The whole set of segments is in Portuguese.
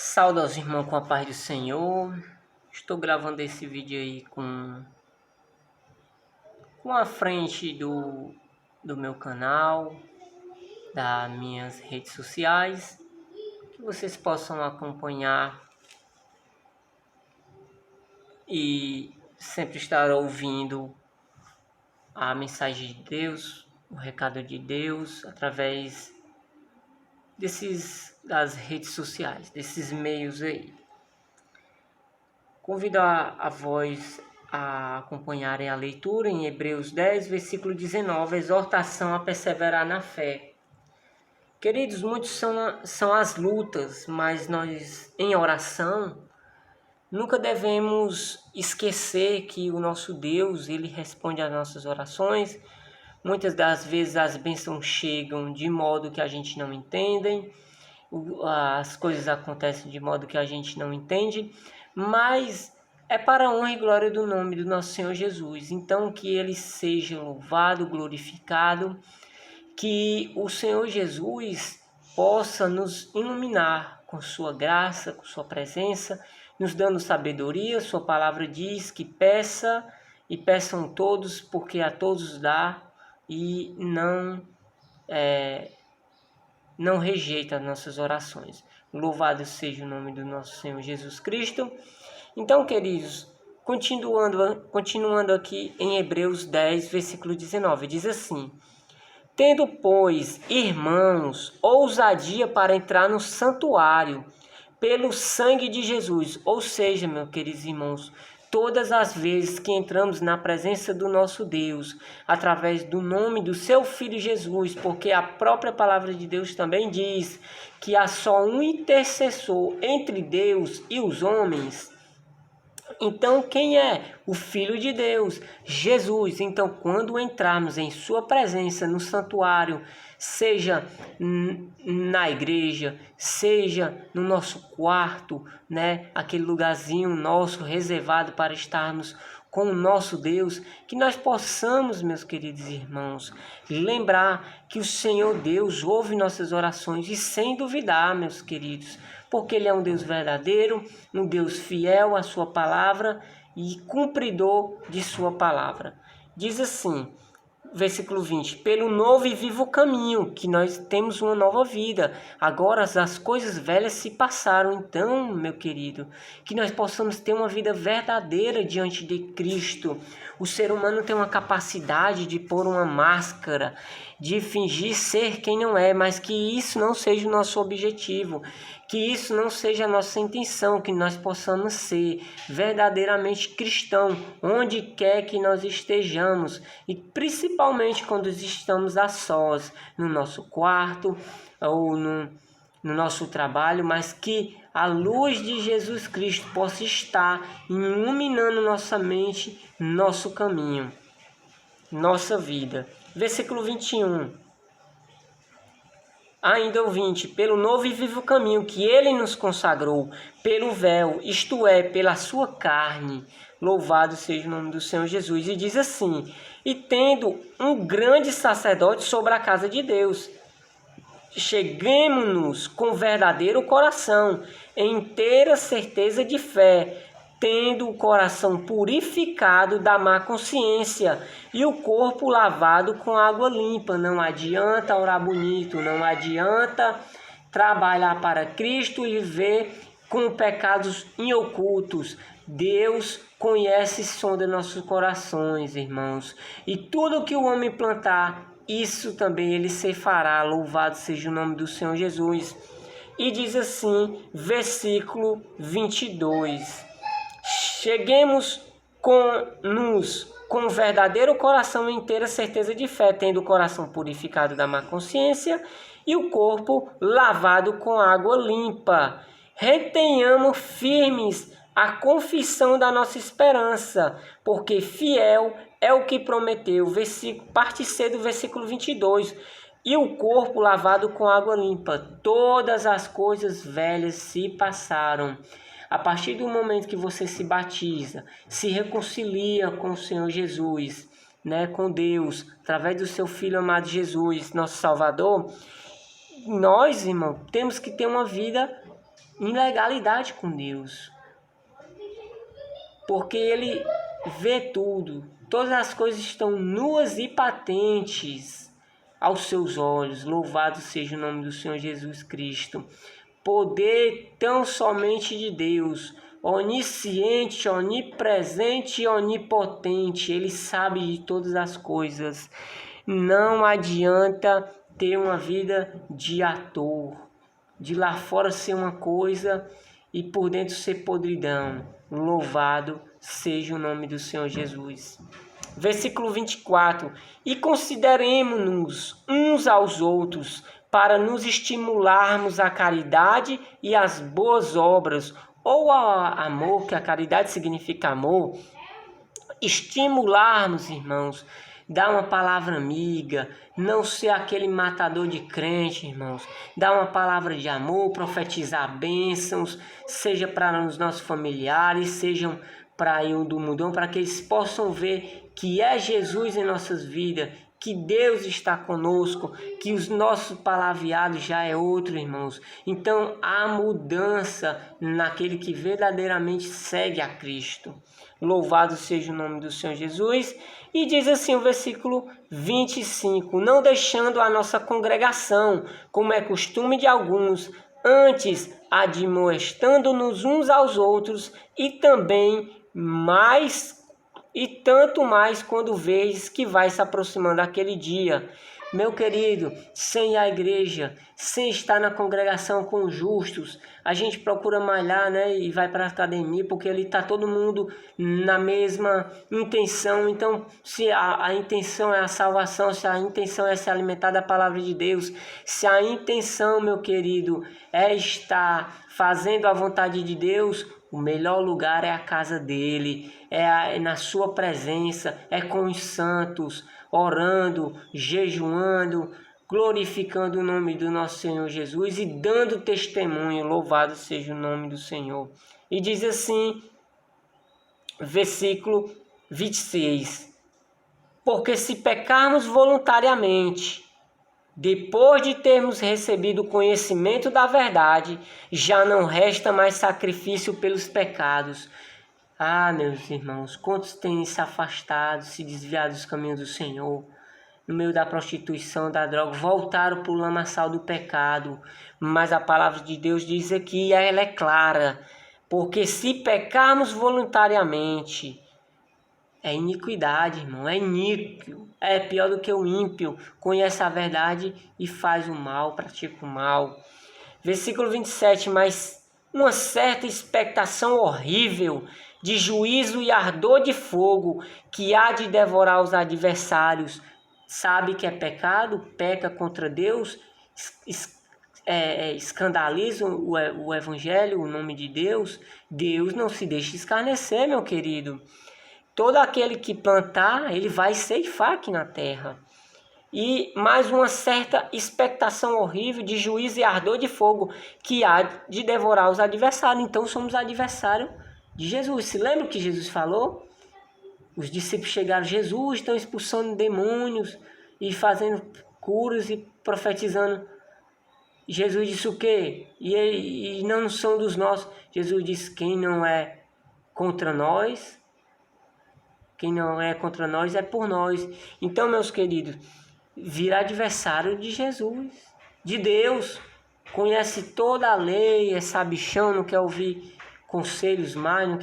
Sauda aos irmãos com a paz do Senhor. Estou gravando esse vídeo aí com a frente do meu canal, das minhas redes sociais, que vocês possam acompanhar e sempre estar ouvindo a mensagem de Deus, o recado de Deus através das redes sociais, desses meios aí. Convido a voz a acompanharem a leitura em Hebreus 10, versículo 19, exortação a perseverar na fé. Queridos, muitos são as lutas, mas nós, em oração, nunca devemos esquecer que o nosso Deus, Ele responde às nossas orações. Muitas das vezes as bênçãos chegam de modo que a gente não entende, as coisas acontecem de modo que a gente não entende, mas é para a honra e glória do nome do nosso Senhor Jesus. Então, que Ele seja louvado, glorificado, que o Senhor Jesus possa nos iluminar com sua graça, com sua presença, nos dando sabedoria. Sua palavra diz que peça e peçam todos, porque a todos dá, e não rejeita as nossas orações. Louvado seja o nome do nosso Senhor Jesus Cristo. Então, queridos, continuando aqui em Hebreus 10, versículo 19, diz assim: tendo, pois, irmãos, ousadia para entrar no santuário, pelo sangue de Jesus. Ou seja, meus queridos irmãos, todas as vezes que entramos na presença do nosso Deus, através do nome do seu Filho Jesus, porque a própria palavra de Deus também diz que há só um intercessor entre Deus e os homens. Então, quem é o Filho de Deus? Jesus. Então, quando entrarmos em sua presença no santuário, seja na igreja, seja no nosso quarto, né, aquele lugarzinho nosso reservado para estarmos com o nosso Deus, que nós possamos, meus queridos irmãos, lembrar que o Senhor Deus ouve nossas orações, e sem duvidar, meus queridos, porque Ele é um Deus verdadeiro, um Deus fiel à sua palavra e cumpridor de sua palavra. Diz assim, versículo 20, pelo novo e vivo caminho, que nós temos uma nova vida. Agora as coisas velhas se passaram. Então, meu querido, que nós possamos ter uma vida verdadeira diante de Cristo. O ser humano tem uma capacidade de pôr uma máscara, de fingir ser quem não é, mas que isso não seja o nosso objetivo, que isso não seja a nossa intenção, que nós possamos ser verdadeiramente cristão, onde quer que nós estejamos, e principalmente quando estamos a sós, no nosso quarto ou no nosso trabalho, mas que a luz de Jesus Cristo possa estar iluminando nossa mente, nosso caminho, nossa vida. Versículo 21. Ainda o 20, pelo novo e vivo caminho que Ele nos consagrou, pelo véu, isto é, pela sua carne. Louvado seja o nome do Senhor Jesus. E diz assim, e tendo um grande sacerdote sobre a casa de Deus, cheguemo-nos com verdadeiro coração, em inteira certeza de fé, tendo o coração purificado da má consciência e o corpo lavado com água limpa. Não adianta orar bonito, não adianta trabalhar para Cristo e viver com pecados inocultos. Deus conhece e sonda nossos corações, irmãos. E tudo que o homem plantar, isso também ele ceifará. Louvado seja o nome do Senhor Jesus. E diz assim, versículo 22. Cheguemos com verdadeiro coração e inteira certeza de fé, tendo o coração purificado da má consciência e o corpo lavado com água limpa. Retenhamos firmes a confissão da nossa esperança, porque fiel é o que prometeu. Parte C do versículo 22. E o corpo lavado com água limpa. Todas as coisas velhas se passaram. A partir do momento que você se batiza, se reconcilia com o Senhor Jesus, né, com Deus, através do seu Filho amado Jesus, nosso Salvador, nós, irmão, temos que ter uma vida em legalidade com Deus. Porque ele vê tudo. Todas as coisas estão nuas e patentes aos seus olhos. Louvado seja o nome do Senhor Jesus Cristo. Poder tão somente de Deus, onisciente, onipresente e onipotente. Ele sabe de todas as coisas. Não adianta ter uma vida de ator, de lá fora ser uma coisa e por dentro ser podridão. Louvado seja o nome do Senhor Jesus. Versículo 24. E consideremo-nos uns aos outros para nos estimularmos à caridade e às boas obras, ou ao amor, que a caridade significa amor. Estimularmos, irmãos, dar uma palavra amiga, não ser aquele matador de crente, irmãos. Dar uma palavra de amor, profetizar bênçãos, seja para os nossos familiares, sejam para o do mundão, para que eles possam ver que é Jesus em nossas vidas, que Deus está conosco, que os nossos palavreados já é outro, irmãos. Então há mudança naquele que verdadeiramente segue a Cristo. Louvado seja o nome do Senhor Jesus. E diz assim o versículo 25. Não deixando a nossa congregação, como é costume de alguns, antes admoestando-nos uns aos outros, e também tanto mais quando vês que vai se aproximando aquele dia. Meu querido, sem a igreja, sem estar na congregação com os justos, a gente procura malhar, né, e vai para a academia, porque ali está todo mundo na mesma intenção. Então, se a intenção é a salvação, se a intenção é se alimentar da palavra de Deus, se a intenção, meu querido, é estar fazendo a vontade de Deus, o melhor lugar é a casa dele, é na sua presença, é com os santos, orando, jejuando, glorificando o nome do nosso Senhor Jesus e dando testemunho. Louvado seja o nome do Senhor. E diz assim, versículo 26. Porque se pecarmos voluntariamente, depois de termos recebido o conhecimento da verdade, já não resta mais sacrifício pelos pecados. Ah, meus irmãos, quantos têm se afastado, se desviado dos caminhos do Senhor, no meio da prostituição, da droga, voltaram para o lamaçal do pecado. Mas a palavra de Deus diz aqui, e ela é clara, porque se pecarmos voluntariamente, é iniquidade, irmão, é iníquo, é pior do que o ímpio, conhece a verdade e faz o mal, pratica o mal. Versículo 27, mas uma certa expectação horrível de juízo e ardor de fogo que há de devorar os adversários. Sabe que é pecado, peca contra Deus, escandaliza o evangelho, o nome de Deus. Deus não se deixa escarnecer, meu querido. Todo aquele que plantar, ele vai ceifar aqui na terra. E mais uma certa expectação horrível de juízo e ardor de fogo que há de devorar os adversários. Então somos adversários de Jesus. Se lembra o que Jesus falou? Os discípulos chegaram, Jesus, estão expulsando demônios e fazendo curas e profetizando. Jesus disse o quê? E não são dos nossos. Jesus disse, quem não é contra nós é por nós. Então, meus queridos, vira adversário de Jesus, de Deus. Conhece toda a lei, é sabichão, não quer ouvir conselhos mais, não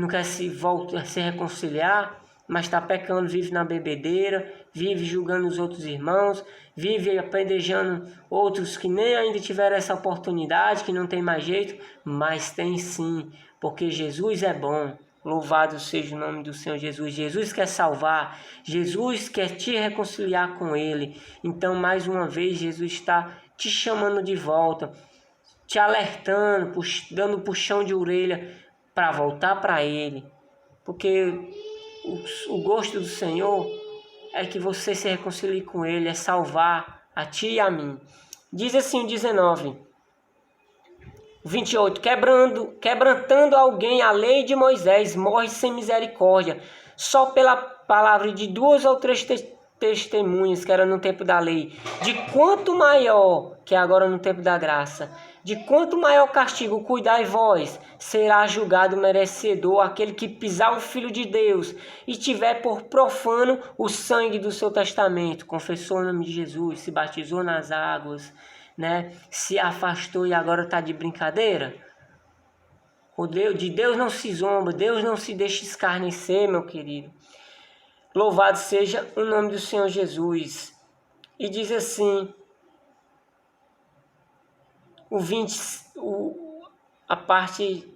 quer se reconciliar, mas está pecando, vive na bebedeira, vive julgando os outros irmãos, vive apedrejando outros que nem ainda tiveram essa oportunidade, que não tem mais jeito, mas tem sim, porque Jesus é bom. Louvado seja o nome do Senhor Jesus. Jesus quer salvar, Jesus quer te reconciliar com Ele. Então, mais uma vez, Jesus está te chamando de volta, te alertando, dando puxão de orelha para voltar para Ele. Porque o gosto do Senhor é que você se reconcilie com Ele, é salvar a ti e a mim. Diz assim o 19, 28, quebrantando alguém a lei de Moisés, morre sem misericórdia, só pela palavra de 2 ou 3 testemunhas, que era no tempo da lei, de quanto maior, que é agora no tempo da graça, de quanto maior castigo cuidai vós, será julgado merecedor aquele que pisar o Filho de Deus e tiver por profano o sangue do seu testamento, confessou o nome de Jesus, se batizou nas águas, né? Se afastou e agora está de brincadeira. De Deus não se zomba, Deus não se deixa escarnecer, meu querido. Louvado seja o nome do Senhor Jesus. E diz assim, a parte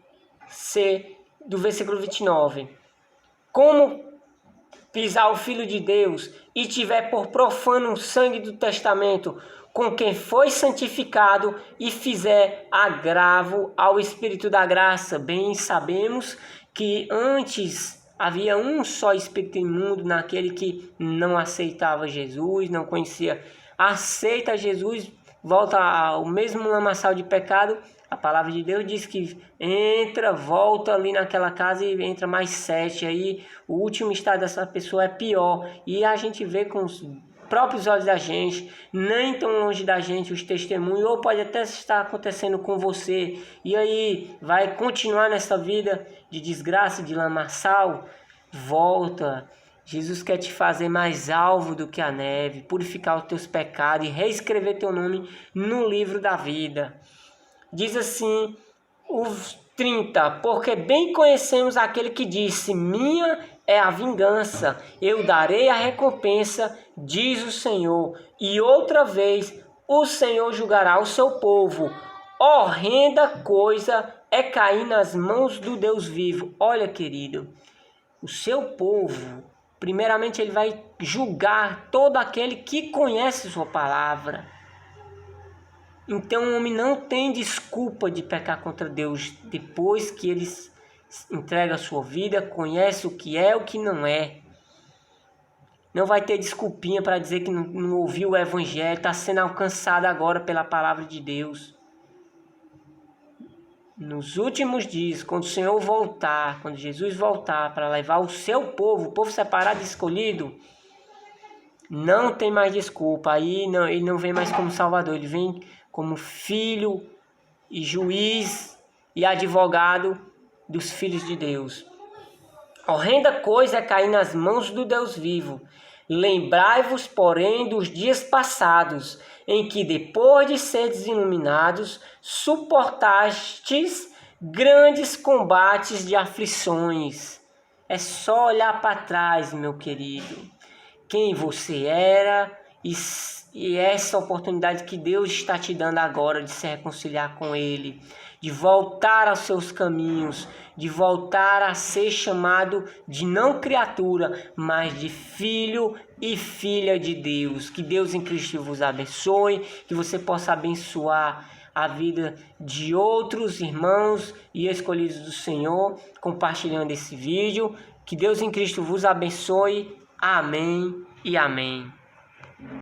C do versículo 29. Como pisar o Filho de Deus e tiver por profano o sangue do testamento com quem foi santificado e fizer agravo ao Espírito da graça. Bem sabemos que antes havia um só espírito imundo naquele que não aceitava Jesus, não conhecia. Aceita Jesus, volta ao mesmo lamaçal de pecado. A palavra de Deus diz que volta ali naquela casa e entra mais 7. Aí o último estado dessa pessoa é pior. E a gente vê com os próprios olhos da gente, nem tão longe da gente, os testemunhos, ou pode até estar acontecendo com você. E aí vai continuar nessa vida de desgraça, de lamaçal. Volta. Jesus quer te fazer mais alvo do que a neve, purificar os teus pecados e reescrever teu nome no livro da vida. Diz assim, os 30, porque bem conhecemos aquele que disse, minha é a vingança, eu darei a recompensa, diz o Senhor. E outra vez o Senhor julgará o seu povo. Horrenda coisa é cair nas mãos do Deus vivo. Olha, querido, o seu povo, primeiramente ele vai julgar todo aquele que conhece sua palavra. Então o homem não tem desculpa de pecar contra Deus depois que ele entrega a sua vida, conhece o que é, o que não é. Não vai ter desculpinha para dizer que não ouviu o evangelho, está sendo alcançado agora pela palavra de Deus. Nos últimos dias, quando o Senhor voltar, quando Jesus voltar para levar o seu povo, o povo separado e escolhido, não tem mais desculpa. Aí não, ele não vem mais como Salvador, ele vem como filho e juiz e advogado dos filhos de Deus. Horrenda coisa é cair nas mãos do Deus vivo. Lembrai-vos, porém, dos dias passados, em que, depois de seres iluminados, suportastes grandes combates de aflições. É só olhar para trás, meu querido, quem você era e essa oportunidade que Deus está te dando agora de se reconciliar com Ele, de voltar aos seus caminhos, de voltar a ser chamado de não criatura, mas de filho e filha de Deus. Que Deus em Cristo vos abençoe, que você possa abençoar a vida de outros irmãos e escolhidos do Senhor, compartilhando esse vídeo. Que Deus em Cristo vos abençoe. Amém e amém.